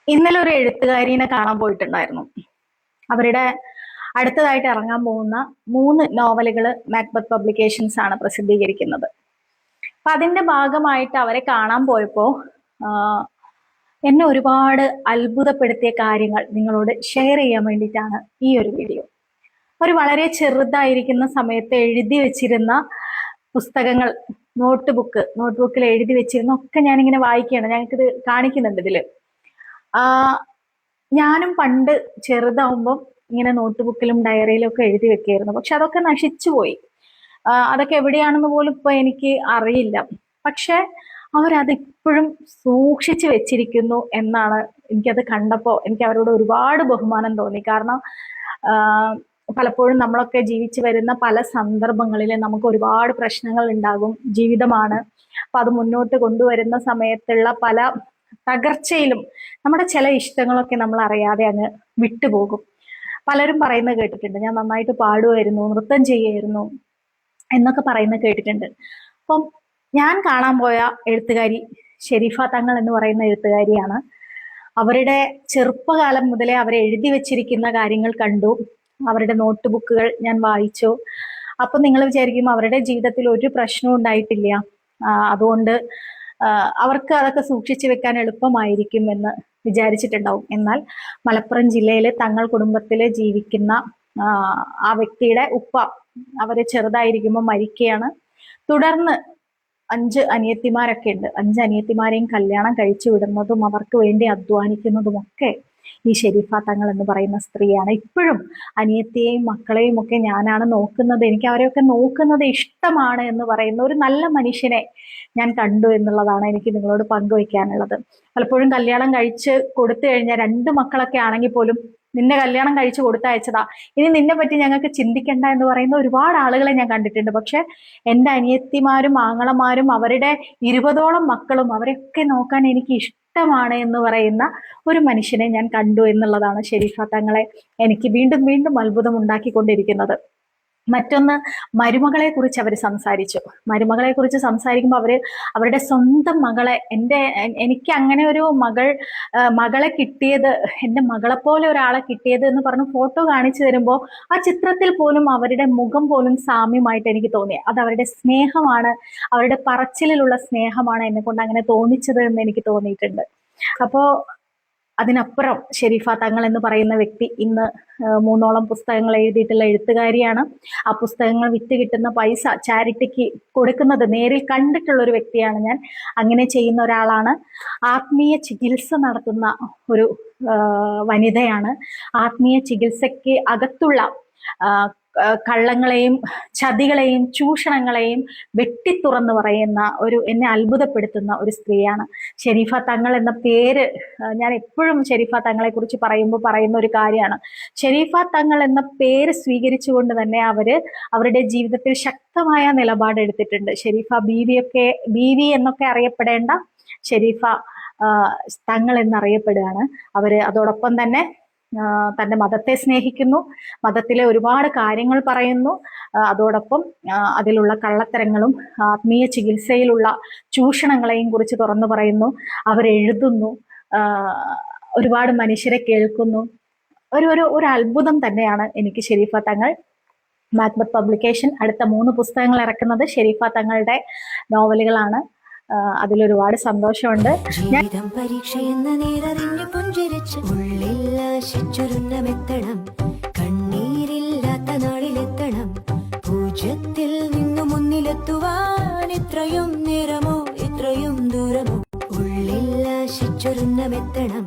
ഇന്നലെ ഒരു എഴുത്തുകാരിനെ കാണാൻ പോയിട്ടുണ്ടായിരുന്നു. അവരുടെ അടുത്തതായിട്ട് ഇറങ്ങാൻ പോകുന്ന 3 നോവലുകൾ മാക്ബത്ത് പബ്ലിക്കേഷൻസ് ആണ് പ്രസിദ്ധീകരിക്കുന്നത്. അപ്പൊ അതിന്റെ ഭാഗമായിട്ട് അവരെ കാണാൻ പോയപ്പോ എന്നെ ഒരുപാട് അത്ഭുതപ്പെടുത്തിയ കാര്യങ്ങൾ നിങ്ങളോട് ഷെയർ ചെയ്യാൻ വേണ്ടിയിട്ടാണ് ഈ ഒരു വീഡിയോ. ഒരു വളരെ ചെറുതായിരിക്കുന്ന സമയത്ത് എഴുതി വെച്ചിരുന്ന പുസ്തകങ്ങൾ, നോട്ട്ബുക്കിൽ എഴുതി വെച്ചിരുന്ന ഒക്കെ ഞാനിങ്ങനെ വായിക്കുകയാണ്. ഞങ്ങൾക്കിത് കാണിക്കുന്നുണ്ട് ഇതില്. ഞാനും പണ്ട് ചെറുതാവുമ്പം ഇങ്ങനെ നോട്ട്ബുക്കിലും ഡയറിയിലും ഒക്കെ എഴുതി വെക്കായിരുന്നു. പക്ഷെ അതൊക്കെ നശിച്ചു പോയി. അതൊക്കെ എവിടെയാണെന്ന് പോലും ഇപ്പൊ എനിക്ക് അറിയില്ല. പക്ഷെ അവരത് ഇപ്പോഴും സൂക്ഷിച്ചു വെച്ചിരിക്കുന്നു എന്നാണ് എനിക്കത് കണ്ടപ്പോൾ എനിക്ക് അവരോട് ഒരുപാട് ബഹുമാനം തോന്നി. കാരണം പലപ്പോഴും നമ്മളൊക്കെ ജീവിച്ചു വരുന്ന പല സന്ദർഭങ്ങളിൽ നമുക്ക് ഒരുപാട് പ്രശ്നങ്ങൾ ഉണ്ടാകും. ജീവിതമാണ്. അപ്പൊ അത് മുന്നോട്ട് കൊണ്ടുവരുന്ന സമയത്തുള്ള പല തകർച്ചയിലും നമ്മുടെ ചില ഇഷ്ടങ്ങളൊക്കെ നമ്മൾ അറിയാതെ അങ്ങ് വിട്ടുപോകും. പലരും പറയുന്നത് കേട്ടിട്ടുണ്ട്, ഞാൻ നന്നായിട്ട് പാടുമായിരുന്നു, നൃത്തം ചെയ്യായിരുന്നു എന്നൊക്കെ പറയുന്നത് കേട്ടിട്ടുണ്ട്. അപ്പം ഞാൻ കാണാൻ പോയ എഴുത്തുകാരി ഷെരീഫ തങ്ങൾ എന്ന് പറയുന്ന എഴുത്തുകാരിയാണ്. അവരുടെ ചെറുപ്പകാലം മുതലേ അവരെ എഴുതി വെച്ചിരിക്കുന്ന കാര്യങ്ങൾ കണ്ടു. അവരുടെ നോട്ട് ബുക്കുകൾ ഞാൻ വായിച്ചു. അപ്പൊ നിങ്ങൾ വിചാരിക്കും അവരുടെ ജീവിതത്തിൽ ഒരു പ്രശ്നവും ഉണ്ടായിട്ടില്ല, അതുകൊണ്ട് അവർക്ക് അതൊക്കെ സൂക്ഷിച്ചു വെക്കാൻ എളുപ്പമായിരിക്കും എന്ന് വിചാരിച്ചിട്ടുണ്ടാവും. എന്നാൽ മലപ്പുറം ജില്ലയിലെ തങ്ങൾ കുടുംബത്തിൽ ജീവിക്കുന്ന ആ വ്യക്തിയുടെ ഉപ്പ അവര് ചെറുതായിരിക്കുമ്പോൾ മരിക്കുകയാണ്. തുടർന്ന് 5 അനിയത്തിമാരൊക്കെ ഉണ്ട്. 5 അനിയത്തിമാരെയും കല്യാണം കഴിച്ചു വിടുന്നതും അവർക്ക് വേണ്ടി അധ്വാനിക്കുന്നതുമൊക്കെ ഈ ഷെരീഫ തങ്ങൾ എന്ന് പറയുന്ന സ്ത്രീയാണ്. ഇപ്പോഴും അനിയത്തിയെയും മക്കളെയും ഒക്കെ ഞാനാണ് നോക്കുന്നത്, എനിക്ക് അവരെയൊക്കെ നോക്കുന്നത് ഇഷ്ടമാണ് എന്ന് പറയുന്ന ഒരു നല്ല മനുഷ്യനെ ഞാൻ കണ്ടു എന്നുള്ളതാണ് എനിക്ക് നിങ്ങളോട് പങ്കുവയ്ക്കാനുള്ളത്. പലപ്പോഴും കല്യാണം കഴിച്ച് കൊടുത്തു കഴിഞ്ഞാൽ 2 മക്കളൊക്കെ ആണെങ്കിൽ പോലും നിന്നെ കല്യാണം കഴിച്ച് കൊടുത്തയച്ചതാ, ഇനി നിന്നെ പറ്റി ഞങ്ങൾക്ക് ചിന്തിക്കണ്ട എന്ന് പറയുന്ന ഒരുപാട് ആളുകളെ ഞാൻ കണ്ടിട്ടുണ്ട്. പക്ഷെ എൻ്റെ അനിയത്തിമാരും ആങ്ങളമാരും അവരുടെ 20ഓളം മക്കളും അവരെയൊക്കെ നോക്കാൻ എനിക്ക് ഇഷ്ടമാണ് എന്ന് പറയുന്ന ഒരു മനുഷ്യനെ ഞാൻ കണ്ടു എന്നുള്ളതാണ് ഷെരീഫ തങ്ങളെ എനിക്ക് വീണ്ടും വീണ്ടും അത്ഭുതം ഉണ്ടാക്കിക്കൊണ്ടിരിക്കുന്നത്. മറ്റൊന്ന്, മരുമകളെ കുറിച്ച് അവർ സംസാരിച്ചു. മരുമകളെ കുറിച്ച് സംസാരിക്കുമ്പോൾ അവരുടെ സ്വന്തം മകളെ, എനിക്ക് അങ്ങനെ ഒരു മകളെ കിട്ടിയത്, എൻ്റെ മകളെ പോലെ ഒരാളെ കിട്ടിയത് എന്ന് പറഞ്ഞ് ഫോട്ടോ കാണിച്ചു തരുമ്പോൾ ആ ചിത്രത്തിൽ പോലും അവരുടെ മുഖം പോലും സാമ്യമായിട്ട് എനിക്ക് തോന്നി. അത് അവരുടെ സ്നേഹമാണ്, അവരുടെ പറച്ചിലുള്ള സ്നേഹമാണ് എന്നെ കൊണ്ട് അങ്ങനെ തോന്നിച്ചത് എന്ന് എനിക്ക് തോന്നിയിട്ടുണ്ട്. അപ്പോ അതിനപ്പുറം ഷെരീഫ തങ്ങൾ എന്ന് പറയുന്ന വ്യക്തി ഇന്ന് 3ഓളം പുസ്തകങ്ങൾ എഴുതിയിട്ടുള്ള എഴുത്തുകാരിയാണ്. ആ പുസ്തകങ്ങൾ വിറ്റ് കിട്ടുന്ന പൈസ ചാരിറ്റിക്ക് കൊടുക്കുന്നത് നേരിൽ കണ്ടിട്ടുള്ള ഒരു വ്യക്തിയാണ് ഞാൻ. അങ്ങനെ ചെയ്യുന്ന ഒരാളാണ്. ആത്മീയ ചികിത്സ നടത്തുന്ന ഒരു വനിതയാണ്. ആത്മീയ ചികിത്സയ്ക്ക് അകത്തുള്ള കള്ളങ്ങളെയും ചതികളെയും ചൂഷണങ്ങളെയും വെട്ടിത്തുറന്ന് പറയുന്ന എന്നെ അത്ഭുതപ്പെടുത്തുന്ന ഒരു സ്ത്രീയാണ് ഷെരീഫ തങ്ങൾ എന്ന പേര്. ഞാൻ എപ്പോഴും ഷെരീഫ തങ്ങളെ കുറിച്ച് പറയുമ്പോൾ പറയുന്ന ഒരു കാര്യമാണ്, ഷെരീഫ തങ്ങൾ എന്ന പേര് സ്വീകരിച്ചുകൊണ്ട് തന്നെ അവരുടെ ജീവിതത്തിൽ ശക്തമായ നിലപാടെടുത്തിട്ടുണ്ട്. ഷെരീഫ ബീവി എന്നൊക്കെ അറിയപ്പെടേണ്ട ഷെരീഫ തങ്ങൾ എന്നറിയപ്പെടുകയാണ് അവര്. അതോടൊപ്പം തന്നെ തന്റെ മതത്തെ സ്നേഹിക്കുന്നു, മതത്തിലെ ഒരുപാട് കാര്യങ്ങൾ പറയുന്നു. അതോടൊപ്പം അതിലുള്ള കള്ളത്തരങ്ങളും ആത്മീയ ചികിത്സയിലുള്ള ചൂഷണങ്ങളെയും കുറിച്ച് തുറന്നു പറയുന്നു. അവരെഴുതുന്നു, ഒരുപാട് മനുഷ്യരെ കേൾക്കുന്നു. ഒരു അത്ഭുതം തന്നെയാണ് എനിക്ക് ഷെരീഫ തങ്ങൾ. മാക്ബത്ത് പബ്ലിക്കേഷൻ അടുത്ത 3 പുസ്തകങ്ങൾ ഇറക്കുന്നത് ഷെരീഫ തങ്ങളുടെ നോവലുകളാണ്. അതിലൊരുപാട് സന്തോഷമുണ്ട്. ജീവിതം പരീക്ഷയെന്ന നേരറിഞ്ഞു പുഞ്ചിരിച്ച് ഉള്ളില്ലാശിച്ചൊരുന്നമെത്തണം, കണ്ണീരില്ലാത്ത നാളിലെത്തണം, പൂജ്യത്തിൽ നിന്നു മുന്നിലെത്തുവാൻ ഇത്രയും നേരമോ ഇത്രയും ദൂരമോ, ഉള്ളില്ലാശിച്ചൊരുന്നമെത്തണം.